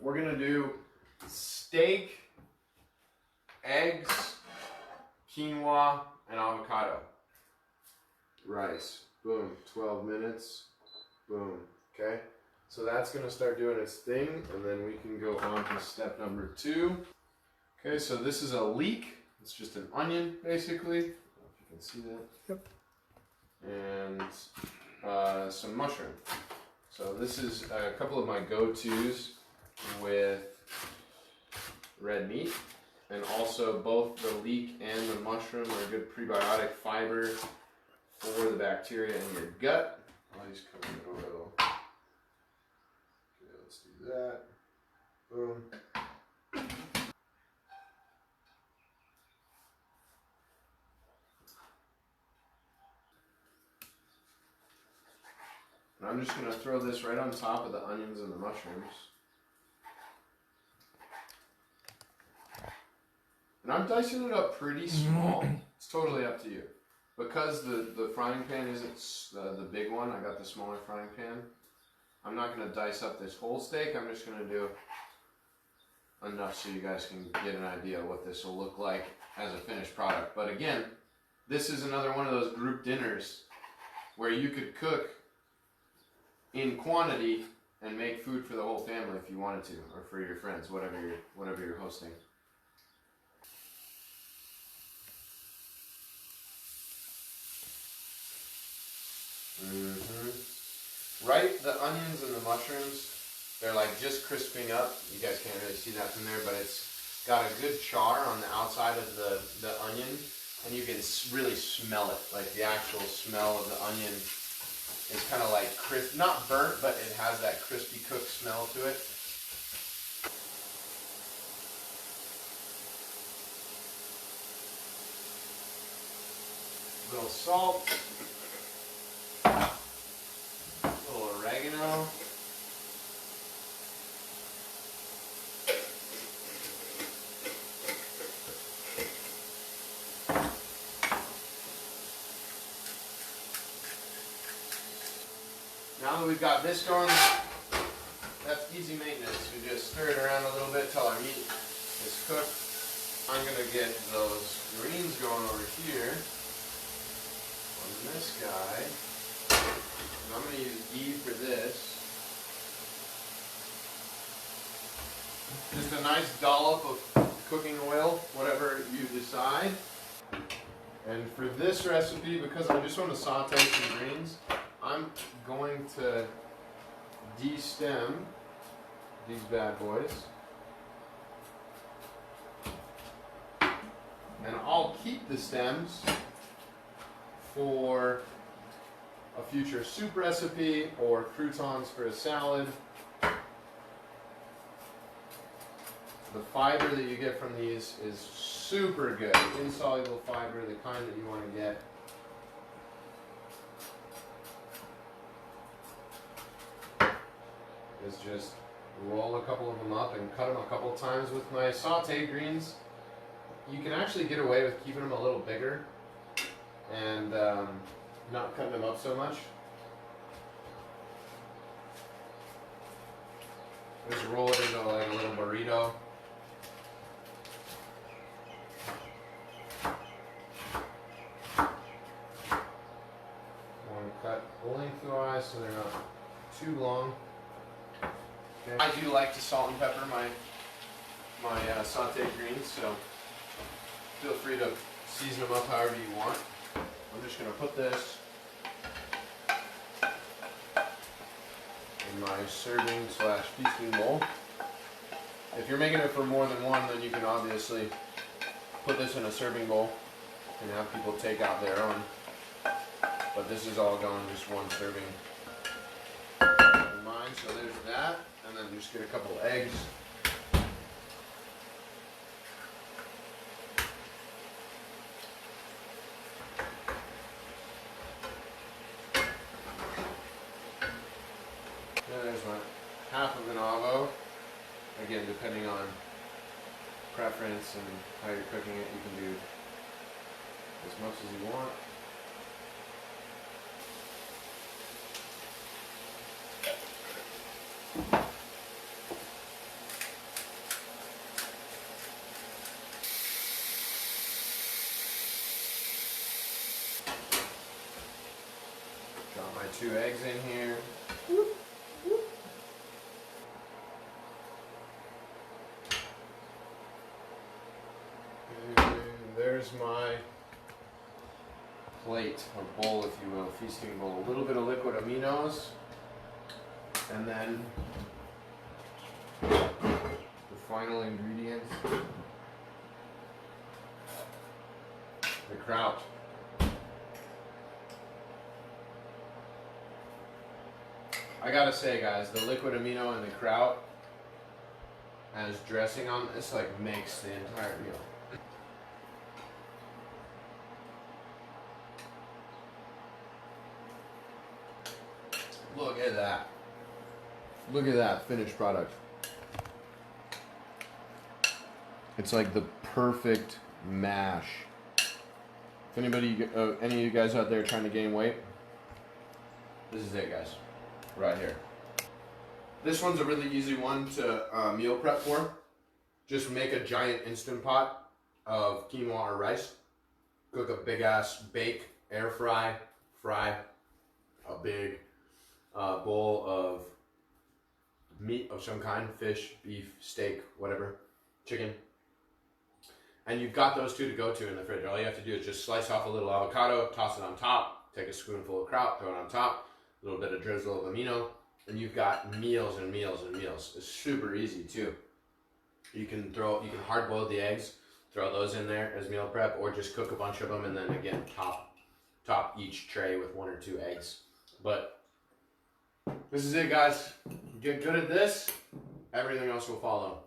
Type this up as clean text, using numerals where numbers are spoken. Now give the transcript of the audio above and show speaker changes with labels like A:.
A: we're gonna do steak, eggs, quinoa, and avocado. Rice. Boom. 12 minutes. Boom. Okay. So that's gonna start doing its thing, and then we can go on to step number 2. Okay, so this is a leek. It's just an onion, basically. I don't know if you can see that. Yep. And some mushroom. So this is a couple of my go-tos with red meat. And also both the leek and the mushroom are a good prebiotic fiber for the bacteria in your gut. Nice coconut oil. Okay, let's do that. Boom. And I'm just going to throw this right on top of the onions and the mushrooms. And I'm dicing it up pretty small. It's totally up to you. Because the frying pan isn't the big one, I got the smaller frying pan. I'm not going to dice up this whole steak. I'm just going to do enough so you guys can get an idea of what this will look like as a finished product. But again, this is another one of those group dinners where you could cook in quantity and make food for the whole family if you wanted to, or for your friends, whatever you're hosting. Right, the onions and the mushrooms, they're like just crisping up. You guys can't really see that from there, but it's got a good char on the outside of the onion, and you can really smell it. Like the actual smell of the onion is kind of like crisp, not burnt, but it has that crispy cooked smell to it. A little salt. Oregano. Now that we've got this going, that's easy maintenance. We just stir it around a little bit till our meat is cooked. I'm going to get those greens going over here on this guy. I'm going to use ghee for this. Just a nice dollop of cooking oil, whatever you decide. And for this recipe, because I just want to saute some greens, I'm going to de-stem these bad boys. And I'll keep the stems for a future soup recipe or croutons for a salad. The fiber that you get from these is super good. Insoluble fiber, the kind that you want to get. Is just roll a couple of them up and cut them a couple times. With my sauteed greens, you can actually get away with keeping them a little bigger and not cutting them up so much. Just roll it into like a little burrito. One cut lengthwise so they're not too long. Okay. I do like to salt and pepper my sauteed greens, so feel free to season them up however you want. I'm just going to put this in my serving / feasting bowl. If you're making it for more than one, then you can obviously put this in a serving bowl and have people take out their own. But this is all going just one serving in mine, so there's that. And then just get a couple eggs. There's my half of an avo. Again, depending on preference and how you're cooking it, you can do as much as you want. Got my 2 eggs in here. And there's my plate, or bowl if you will, feasting bowl. A little bit of liquid aminos, and then the final ingredients, the kraut. I gotta say, guys, the liquid amino and the kraut as dressing on this like makes the entire meal. Look at that. Look at that finished product. It's like the perfect mash. If anybody, any of you guys out there trying to gain weight, this is it, guys. Right here. This one's a really easy one to meal prep for. Just make a giant Instant Pot of quinoa or rice. Cook a big ass bake, air fry a big bowl of meat of some kind, fish, beef, steak, whatever, chicken. And you've got those 2 to go to in the fridge. All you have to do is just slice off a little avocado, toss it on top, take a spoonful of kraut, throw it on top, a little bit of drizzle of amino, and you've got meals and meals and meals. It's super easy too. You can hard boil the eggs, throw those in there as meal prep, or just cook a bunch of them and then again top each tray with 1 or 2 eggs. But this is it, guys. Get good at this, everything else will follow.